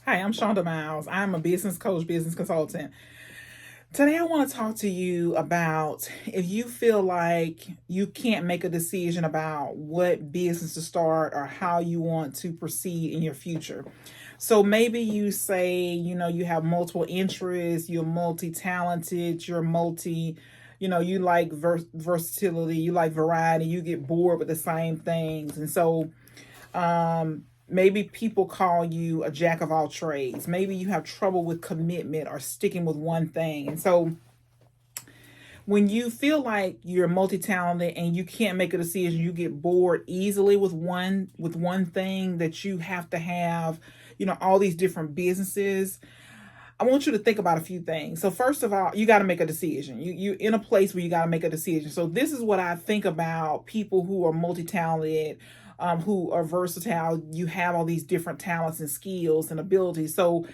Hi, I'm Shonda Miles. I'm a business coach, business consultant. Today, I want to talk to you about if you feel like you can't make a decision about what business to start or how you want to proceed in your future. So maybe you say, you have multiple interests, you're multi-talented, you like versatility, you like variety, you get bored with the same things. And so maybe people call you a jack of all trades. Maybe you have trouble with commitment or sticking with one thing. And so when you feel like you're multi-talented and you can't make a decision, you get bored easily with one thing that you have to have, all these different businesses. I want you to think about a few things. So first of all, you got to make a decision. You're in a place where you got to make a decision. So this is what I think about people who are multi-talented, who are versatile. You have all these different talents and skills and abilities. So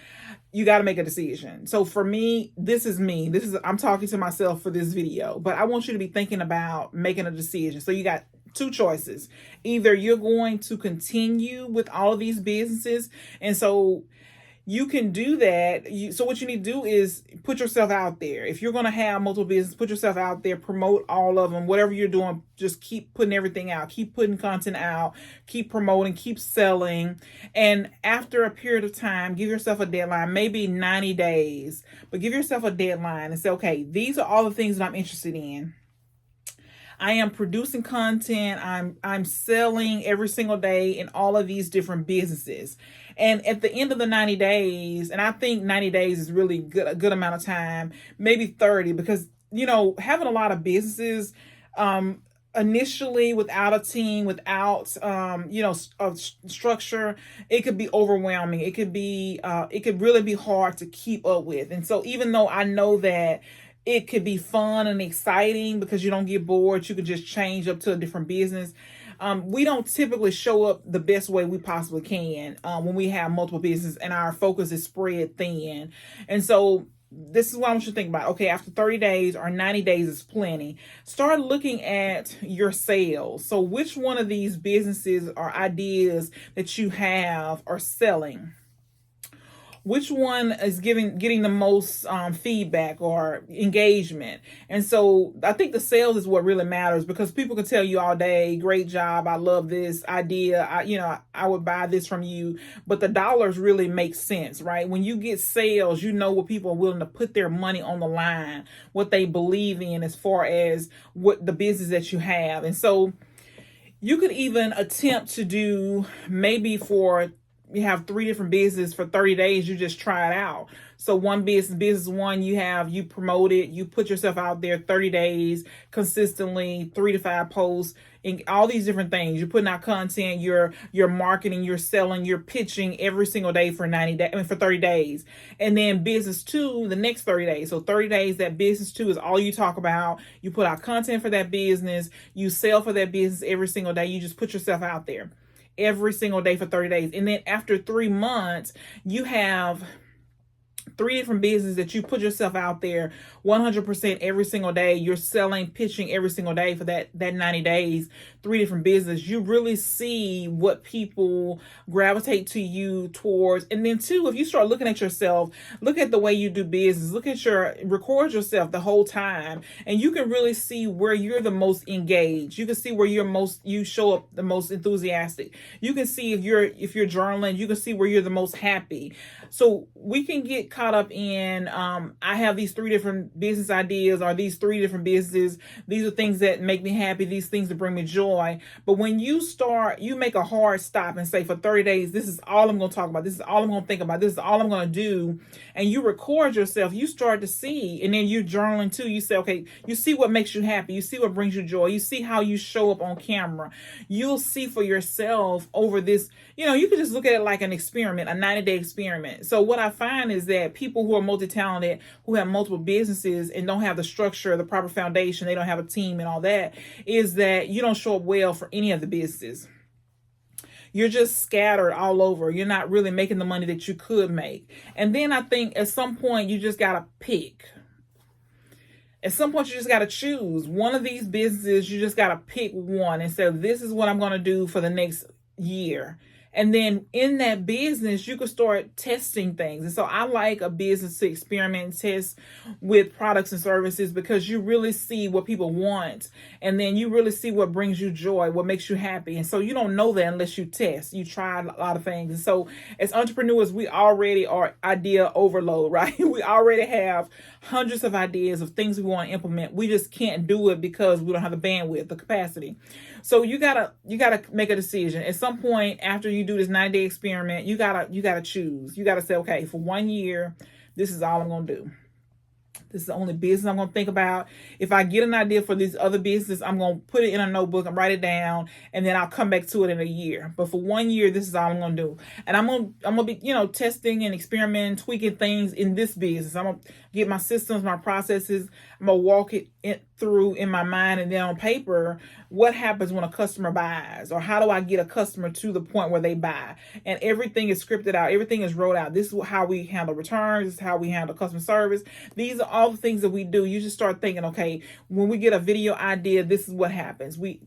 you got to make a decision. So for me, this is me. I'm talking to myself for this video, but I want you to be thinking about making a decision. So you got two choices. Either you're going to continue with all of these businesses, and so you can do that. So what you need to do is put yourself out there. If you're going to have multiple businesses, put yourself out there, promote all of them. Whatever you're doing, just keep putting everything out, keep putting content out, keep promoting, keep selling. And after a period of time, give yourself a deadline, maybe 90 days, but give yourself a deadline and say, okay, these are all the things that I'm interested in. I am producing content. I'm selling every single day in all of these different businesses. And at the end of the 90 days, and I think 90 days is really a good amount of time, maybe 30, because having a lot of businesses initially without a team, without a structure, it could be overwhelming. It could really be hard to keep up with. And so even though I know that it could be fun and exciting because you don't get bored, you could just change up to a different business. We don't typically show up the best way we possibly can when we have multiple businesses and our focus is spread thin. And so this is what I want you to think about. Okay, after 30 days or 90 days is plenty. Start looking at your sales. So which one of these businesses or ideas that you have are selling? Which one is getting the most feedback or engagement? And so I think the sales is what really matters, because people can tell you all day, great job, I love this idea, I would buy this from you, but the dollars really make sense, right? When you get sales, what people are willing to put their money on the line, what they believe in as far as what the business that you have. And so you could even attempt to do, maybe for you have 3 different businesses for 30 days, you just try it out. So one business one, you promote it, you put yourself out there 30 days consistently, 3 to 5 posts, and all these different things. You're putting out content, you're marketing, you're selling, you're pitching every single day for 90 days, for 30 days. And then business 2, the next 30 days. So 30 days, that business 2 is all you talk about. You put out content for that business, you sell for that business every single day. You just put yourself out there every single day for 30 days. And then after 3 months, you have 3 different businesses that you put yourself out there 100% every single day. You're selling, pitching every single day for that 90 days, 3 different businesses. You really see what people gravitate to you towards. And then 2, if you start looking at yourself, look at the way you do business, record yourself the whole time, and you can really see where you're the most engaged. You can see where you show up the most enthusiastic. You can see if you're journaling, you can see where you're the most happy. So we can get caught up in, I have these 3 different business ideas, or these 3 different businesses. These are things that make me happy. These things that bring me joy. But when you make a hard stop and say, for 30 days, this is all I'm going to talk about. This is all I'm going to think about. This is all I'm going to do. And you record yourself, you start to see, and then you're journaling too. You say, okay, you see what makes you happy. You see what brings you joy. You see how you show up on camera. You'll see for yourself over this, you can just look at it like an experiment, a 90-day experiment. So what I find is that people who are multi-talented, who have multiple businesses and don't have the structure, the proper foundation, they don't have a team and all that, is that you don't show up well for any of the businesses. You're just scattered all over. You're not really making the money that you could make. And then I think at some point you just got to pick. At some point you just got to choose one of these businesses. You just got to pick one and say, this is what I'm going to do for the next year. And then in that business, you can start testing things. And so I like a business to experiment and test with products and services, because you really see what people want. And then you really see what brings you joy, what makes you happy. And so you don't know that unless you test. You try a lot of things. And so as entrepreneurs, we already are idea overload, right? We already have hundreds of ideas of things we want to implement. We just can't do it because we don't have the bandwidth, the capacity. So you gotta make a decision. At some point after you do this 90-day experiment, you gotta choose. You gotta say, okay, for 1 year, this is all I'm gonna do. This is the only business I'm going to think about. If I get an idea for these other business, I'm going to put it in a notebook and write it down, and then I'll come back to it in a year. But for 1 year, this is all I'm going to do. And I'm going to be, testing and experimenting, tweaking things in this business. I'm going to get my systems, my processes. I'm going to walk it through in my mind, and then on paper, what happens when a customer buys, or how do I get a customer to the point where they buy? And everything is scripted out. Everything is wrote out. This is how we handle returns. This is how we handle customer service. These are all the things that we do. You just start thinking, okay, when we get a video idea, this is what happens. We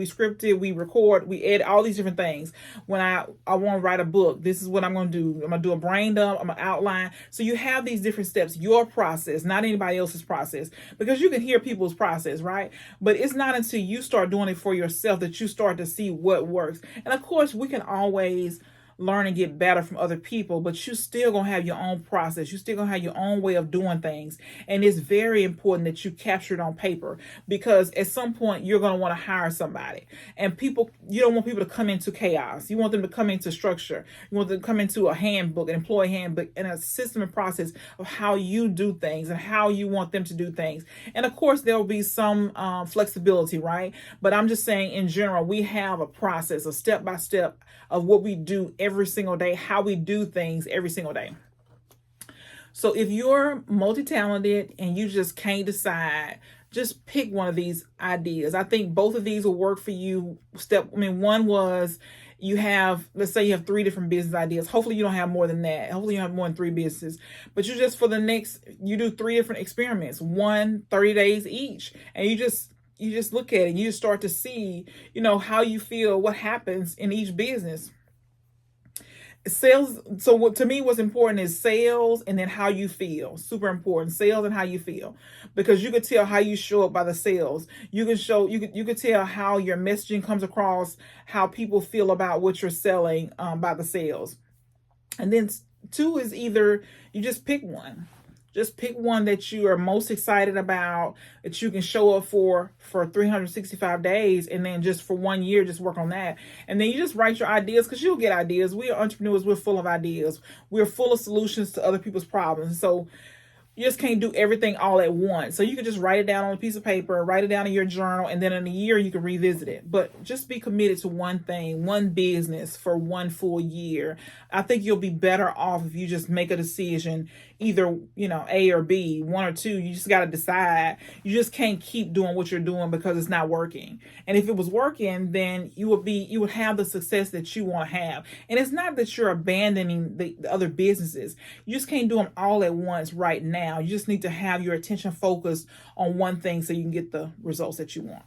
script it, we record, we edit, all these different things. When I want to write a book, this is what I'm going to do. I'm going to do a brain dump, I'm going to outline. So you have these different steps, your process, not anybody else's process, because you can hear people's process, right? But it's not until you start doing it for yourself that you start to see what works. And of course, we can always learn and get better from other people, but you still gonna have your own process. You still gonna have your own way of doing things. And it's very important that you capture it on paper, because at some point you're gonna want to hire somebody. And you don't want people to come into chaos. You want them to come into structure. You want them to come into a handbook, an employee handbook, and a system and process of how you do things and how you want them to do things. And of course, there will be some flexibility, right? But I'm just saying, in general, we have a process, a step-by-step of what we do every single day, how we do things every single day. So if you're multi-talented and you just can't decide, just pick one of these ideas. I think both of these will work for you. One was let's say you have 3 different business ideas. Hopefully you don't have more than that. Hopefully you have more than 3 businesses. But you do 3 different experiments, 30 days each. And you just look at it and you start to see, how you feel, what happens in each business. Sales. So to me, what's important is sales, and then how you feel. Super important. Sales and how you feel, because you could tell how you show up by the sales. You could tell how your messaging comes across, how people feel about what you're selling by the sales. And then 2 is either you just pick one. Just pick one that you are most excited about, that you can show up for 365 days, and then just for 1 year, just work on that. And then you just write your ideas, because you'll get ideas. We are entrepreneurs. We're full of ideas. We're full of solutions to other people's problems. So you just can't do everything all at once. So you can just write it down on a piece of paper, write it down in your journal, and then in a year you can revisit it. But just be committed to one thing, one business for 1 full year. I think you'll be better off if you just make a decision, either, A or B, 1 or 2. You just got to decide. You just can't keep doing what you're doing because it's not working. And if it was working, then you would have the success that you want to have. And it's not that you're abandoning the other businesses. You just can't do them all at once right now. You just need to have your attention focused on one thing so you can get the results that you want.